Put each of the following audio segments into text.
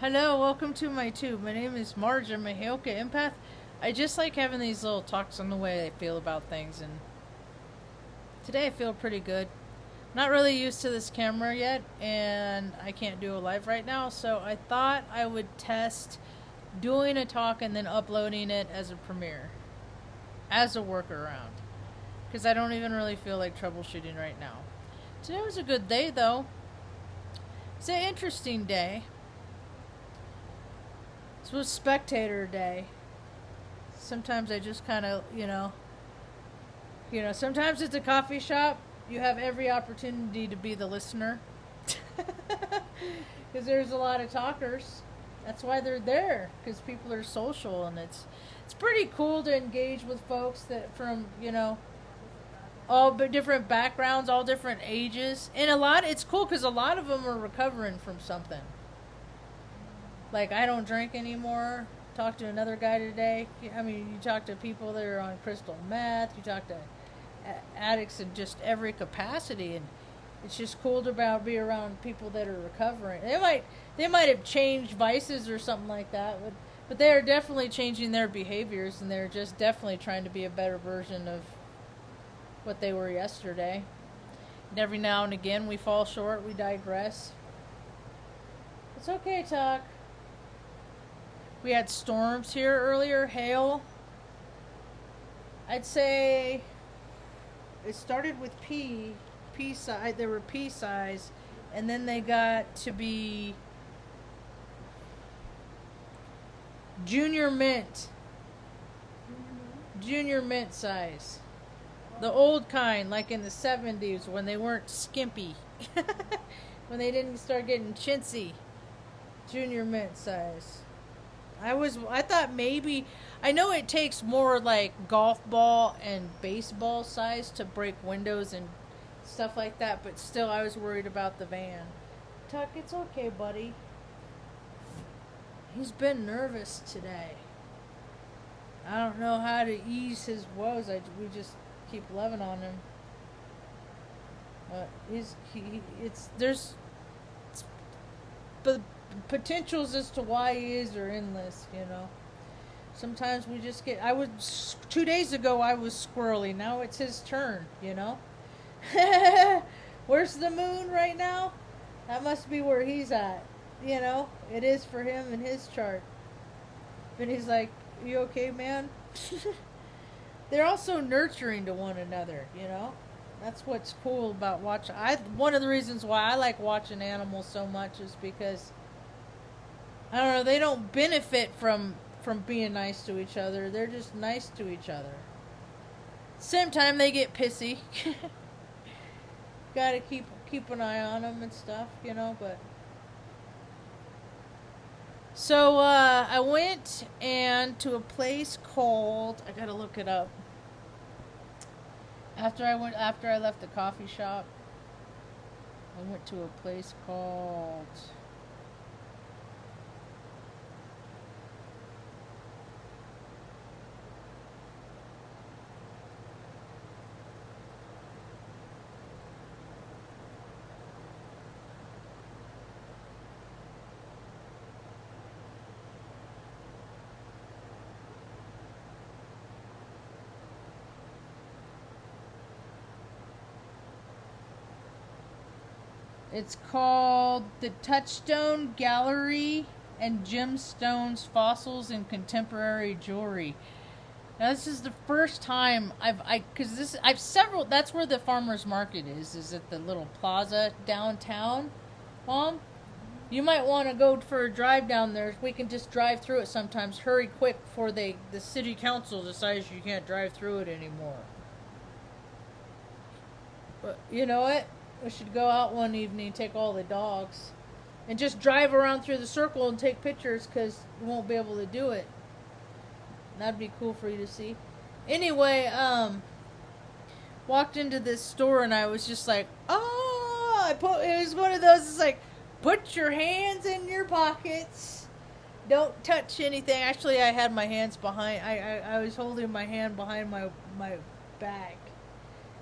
Hello, welcome to my tube. My name is Marge. I'm a Heoka empath. I just like having these little talks on the way I feel about things, and today I feel pretty good. Not really used to this camera yet, and I can't do a live right now, so I thought I would test doing a talk and then uploading it as a premiere, as a workaround, because I don't even really feel like troubleshooting right now. Today was a good day, though. It's an interesting day. This was Spectator Day. Sometimes I just kind of, sometimes it's a coffee shop. You have every opportunity to be the listener. Because there's a lot of talkers. That's why they're there, because people are social, and it's pretty cool to engage with folks that from, all different backgrounds, all different ages. And it's cool because a lot of them are recovering from something. Like, I don't drink anymore. Talked to another guy today. I mean, you talk to people that are on crystal meth. You talk to addicts in just every capacity, and it's just cool to be around people that are recovering. They might have changed vices or something like that, but they are definitely changing their behaviors, and they're just definitely trying to be a better version of what they were yesterday. And every now and again, we fall short. We digress. It's okay, talk. We had storms here earlier, hail. I'd say it started with pea size. There were pea size, and then they got to be junior mint size. The old kind, like in the 70s when they weren't skimpy. When they didn't start getting chintzy. Junior mint size. I thought maybe, I know it takes more like golf ball and baseball size to break windows and stuff like that, but still I was worried about the van. Tuck, it's okay, buddy. He's been nervous today. I don't know how to ease his woes. We just keep loving on him. But potentials as to why he is are endless, Sometimes we just get. 2 days ago I was squirrely. Now it's his turn, Where's the moon right now? That must be where he's at, It is for him in his chart. But he's like, "You okay, man?" They're also nurturing to one another, That's what's cool about watching. One of the reasons why I like watching animals so much is because, I don't know, they don't benefit from being nice to each other. They're just nice to each other. Same time, they get pissy. Gotta keep an eye on them and stuff, but. So, I went to a place called, I gotta look it up. After I left the coffee shop, I went to a place called, it's called the Touchstone Gallery and Gemstones, Fossils, and Contemporary Jewelry. Now, this is the first time that's where the farmer's market is at the little plaza downtown. Mom, you might want to go for a drive down there. We can just drive through it sometimes. Hurry quick before the city council decides you can't drive through it anymore. But you know what? We should go out one evening, take all the dogs, and just drive around through the circle and take pictures, because we won't be able to do it. That'd be cool for you to see. Anyway, walked into this store and I was just like, oh, it was one of those, it's like, put your hands in your pockets. Don't touch anything. Actually, I had my hands behind, I was holding my hand behind my back.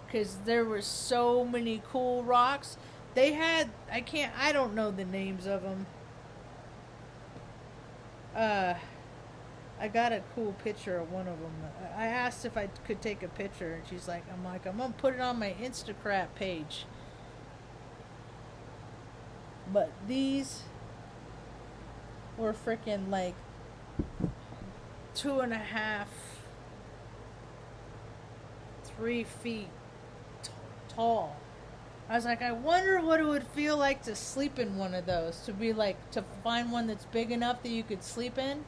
Because there were so many cool rocks. They had, I don't know the names of them. I got a cool picture of one of them. I asked if I could take a picture, and she's like, I'm gonna put it on my Instagram page. But these were freaking like 2.5, 3 feet tall. I was like, I wonder what it would feel like to sleep in one of those. To find one that's big enough that you could sleep in.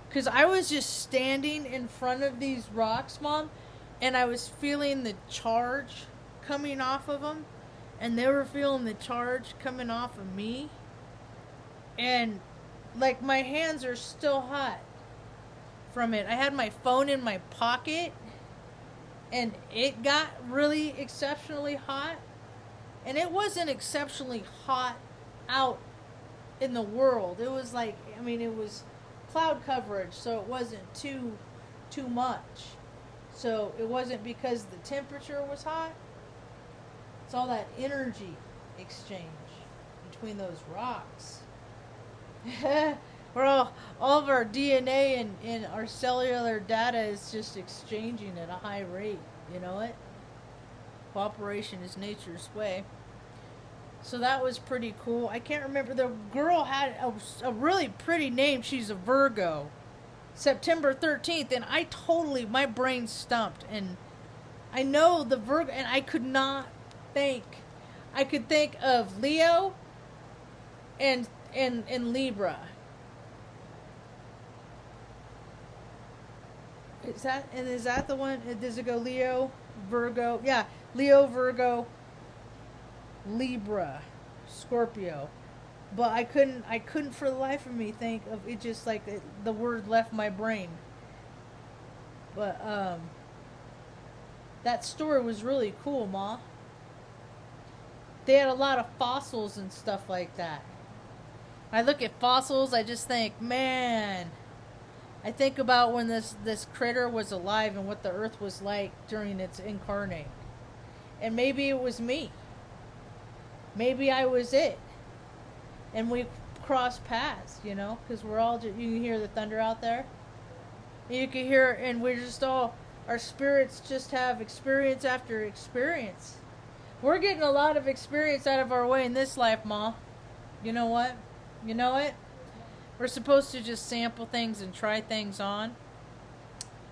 Because I was just standing in front of these rocks, Mom, and I was feeling the charge coming off of them, and they were feeling the charge coming off of me. And, like, my hands are still hot from it. I had my phone in my pocket, and it got really exceptionally hot. And it wasn't exceptionally hot out in the world. It was like, it was cloud coverage, so it wasn't too much. So it wasn't because the temperature was hot. It's all that energy exchange between those rocks. We're all of our DNA and our cellular data is just exchanging at a high rate. You know it? Cooperation is nature's way. So that was pretty cool. I can't remember. The girl had a really pretty name. She's a Virgo. September 13th. And my brain stumped. And I know the Virgo, and I could not think. I could think of Leo and Libra. Is that the one? Does it go Leo, Virgo? Yeah, Leo, Virgo, Libra, Scorpio. But I couldn't for the life of me think of it. Just like the word left my brain. But that story was really cool, Ma. They had a lot of fossils and stuff like that. I look at fossils, I just think, man. I think about when this critter was alive and what the earth was like during its incarnate. And maybe it was me. Maybe I was it. And we crossed paths, because we're all you can hear the thunder out there. You can hear, and we're just all, our spirits just have experience after experience. We're getting a lot of experience out of our way in this life, Ma. You know what? You know it? We're supposed to just sample things and try things on.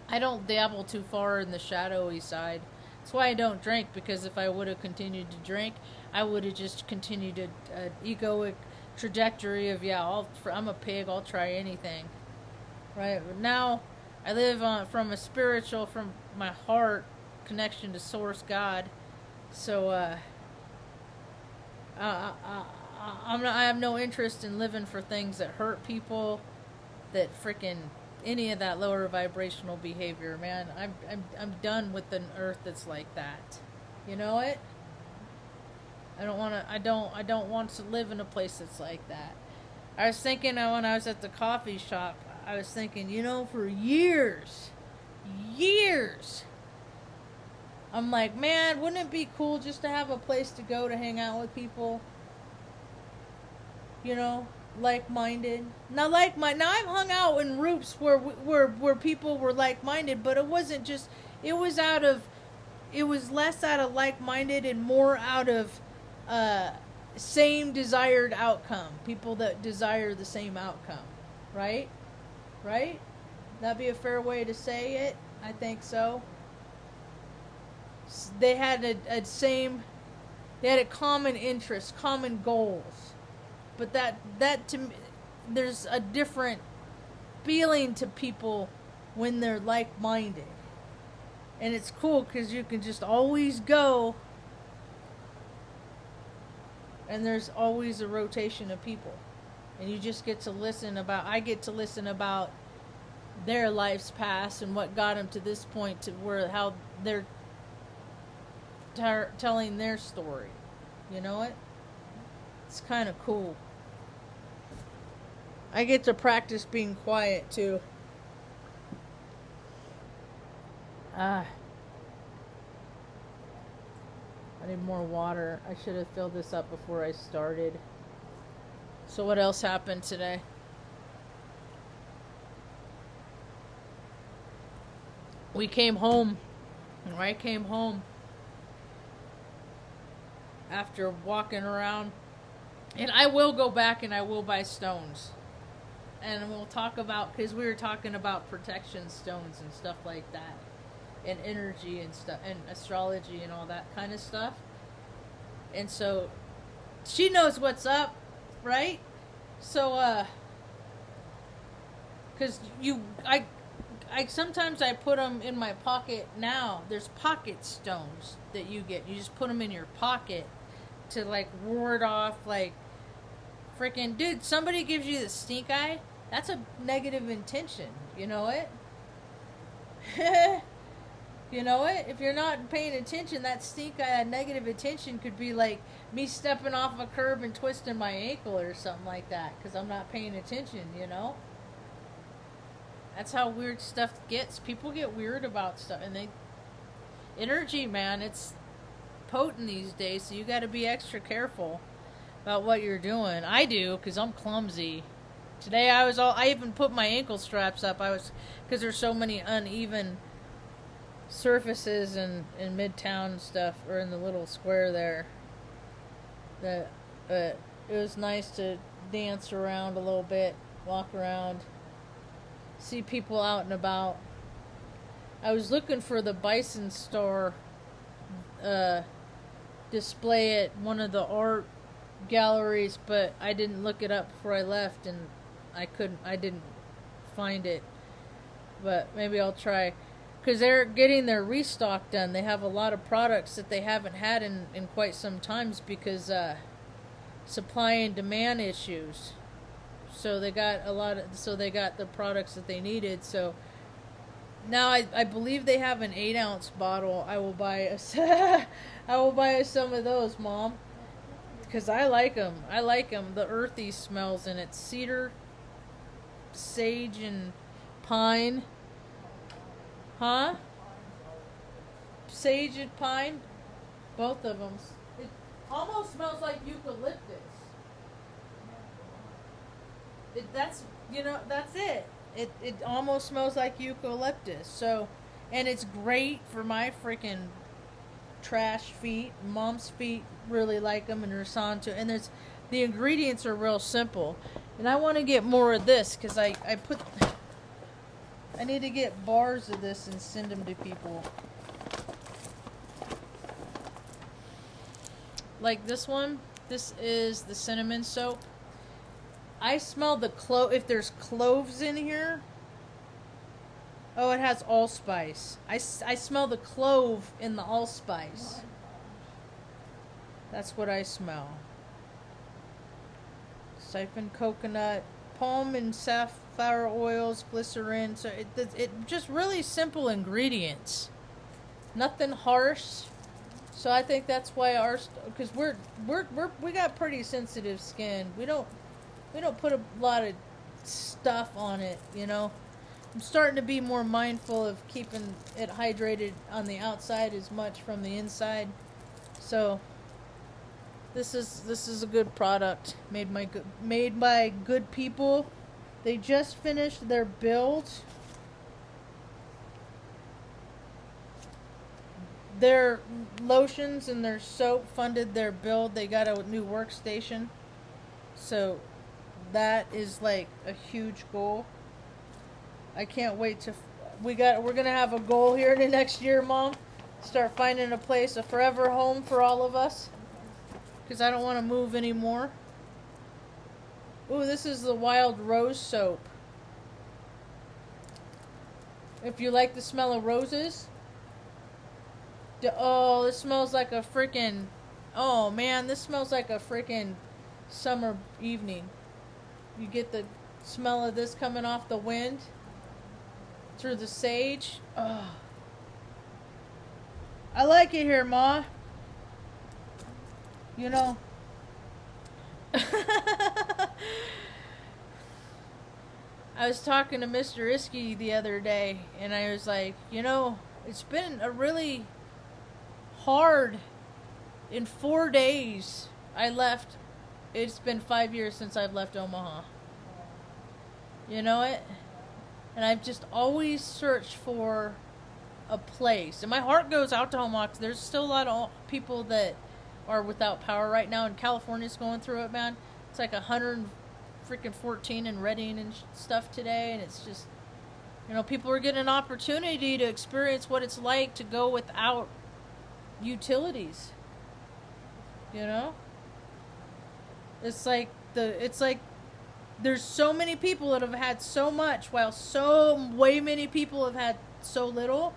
I don't dabble too far in the shadowy side. That's why I don't drink, because if I would have continued to drink, I would have just continued an egoic trajectory of, I'm a pig, I'll try anything. Right? But now, I live from my heart connection to Source God. So, I have no interest in living for things that hurt people, that freaking any of that lower vibrational behavior, man. I'm done with an earth that's like that. You know it? I don't want to live in a place that's like that. I was thinking when I was at the coffee shop, I was thinking, for years, I'm like, man, wouldn't it be cool just to have a place to go to hang out with people? Like-minded. Now I've hung out in groups where people were like-minded, but it wasn't just. It was less out of like-minded and more out of same desired outcome. People that desire the same outcome, right? Right? That'd be a fair way to say it. I think so. They had They had a common interest, common goals. But that to me, there's a different feeling to people when they're like-minded. And it's cool because you can just always go, and there's always a rotation of people. And you just get to I get to listen about their life's past and what got them to this point, to how they're telling their story. You know it? It's kind of cool. I get to practice being quiet too. I need more water. I should have filled this up before I started. So what else happened today? we came home, and I came home after walking around, and I will go back and I will buy stones. And we'll talk about, because we were talking about protection stones and stuff like that, and energy and stuff, and astrology and all that kind of stuff. And so she knows what's up, right? So, because I sometimes I put them in my pocket now. There's pocket stones that you get. You just put them in your pocket to, like, ward off, like, freaking, dude, somebody gives you the stink eye, that's a negative intention. You know it? You know it? If you're not paying attention, that stink eye, that negative attention could be like me stepping off a curb and twisting my ankle or something like that because I'm not paying attention, you know? That's how weird stuff gets. People get weird about stuff, and energy, man, it's potent these days, so you got to be extra careful about what you're doing. I do, because I'm clumsy. Today I even put my ankle straps up. Because there's so many uneven surfaces in Midtown and stuff, or in the little square there, that it was nice to dance around a little bit, walk around, see people out and about. I was looking for the Bison store display at one of the art galleries, but I didn't look it up before I left, and I didn't find it, but maybe I'll try, because they're getting their restock done. They have a lot of products that they haven't had in quite some times because supply and demand issues. So they got the products that they needed. So now I believe they have an 8-ounce bottle. I will buy some of those, Mom, because I like them. I like them. The earthy smells in it: cedar, sage, and pine. Huh? Sage and pine, both of them. It almost smells like eucalyptus. That's it. It almost smells like eucalyptus. So, and it's great for my freaking trash feet. Mom's feet really like them and respond to. And the ingredients are real simple. And I want to get more of this because I need to get bars of this and send them to people. Like this one. This is the cinnamon soap. I smell the if there's cloves in here. Oh, it has allspice. I smell the clove in the allspice. That's what I smell. Siphon coconut, palm and safflower oils, glycerin. So it just really simple ingredients. Nothing harsh. So I think that's why because we got pretty sensitive skin. We don't put a lot of stuff on it, you know. I'm starting to be more mindful of keeping it hydrated on the outside as much from the inside. So this is a good product made by good people. They just finished their build. Their lotions and their soap funded their build. They got a new workstation. So that is like a huge goal. I can't wait to. We're gonna have a goal here in the next year, Mom. Start finding a place, a forever home for all of us. Because I don't want to move anymore. Ooh, this is the wild rose soap. If you like the smell of roses. Oh, this smells like a freaking. Oh man, this smells like a freaking summer evening. You get the smell of this coming off the wind through the sage. Oh. I like it here, Ma. You know. I was talking to Mr. Iskey the other day, and I was like, it's been a really hard. In 4 days, I left. It's been 5 years since I've left Omaha. You know it? And I've just always searched for a place. And my heart goes out to Omaha. There's still a lot of people that are without power right now, and California's going through it, man. It's like 114 in Redding and stuff today, and it's just, people are getting an opportunity to experience what it's like to go without utilities. It's like there's so many people that have had so much, while way many people have had so little,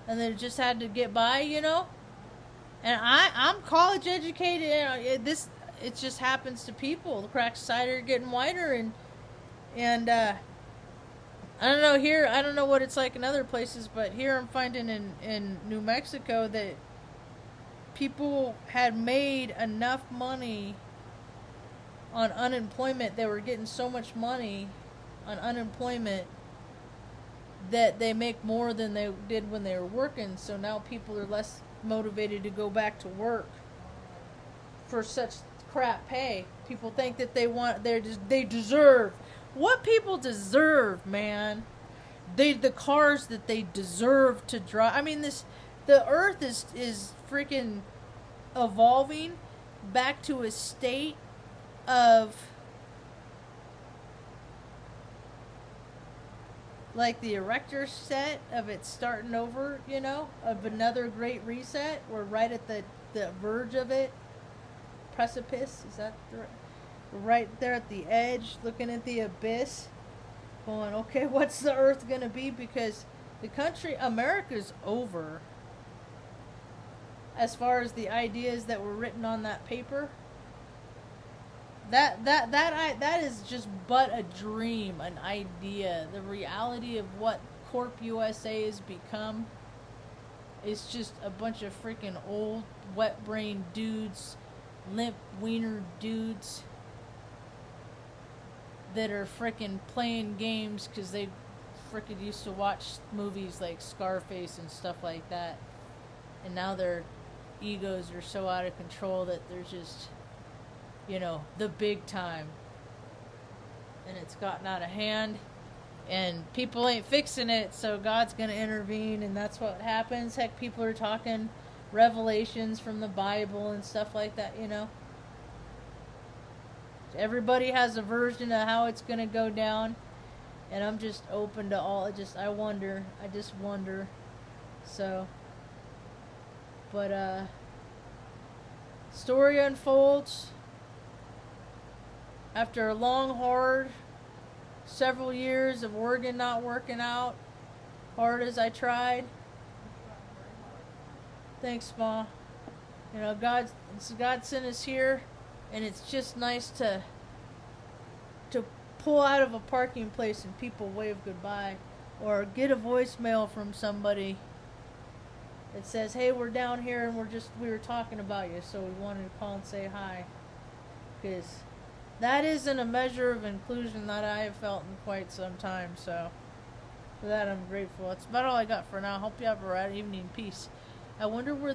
and they just had to get by, And I'm college educated. It just happens to people. The cracks side are getting wider, and I don't know here. I don't know what it's like in other places, but here I'm finding in New Mexico that people had made enough money on unemployment. They were getting so much money on unemployment that they make more than they did when they were working. So now people are less motivated to go back to work for such crap pay. People think that they deserve what people deserve, man. The cars that they deserve to drive. I mean, the earth is freaking evolving back to a state of like the erector set of it starting over, of another great reset. We're right at the verge of it. Precipice, is that the we're right there at the edge, looking at the abyss, going, okay, what's the earth gonna be? Because America's over. As far as the ideas that were written on that paper, that is just but a dream, an idea. The reality of what Corp USA has become is just a bunch of freaking old, wet-brained dudes, limp wiener dudes that are freaking playing games because they freaking used to watch movies like Scarface and stuff like that, and now their egos are so out of control that they're just, the big time, and it's gotten out of hand, and people ain't fixing it, so God's gonna intervene, and that's what happens. Heck, people are talking revelations from the Bible and stuff like that, Everybody has a version of how it's gonna go down, and I'm just open to all. I just wonder. So, but story unfolds after a long, hard, several years of Oregon not working out, hard as I tried. Thanks, Ma. God sent us here, and it's just nice to pull out of a parking place and people wave goodbye, or get a voicemail from somebody that says, "Hey, we're down here and we were talking about you, so we wanted to call and say hi." Because that isn't a measure of inclusion that I have felt in quite some time. So for that, I'm grateful. That's about all I got for now. Hope you have a right evening. Peace. I wonder where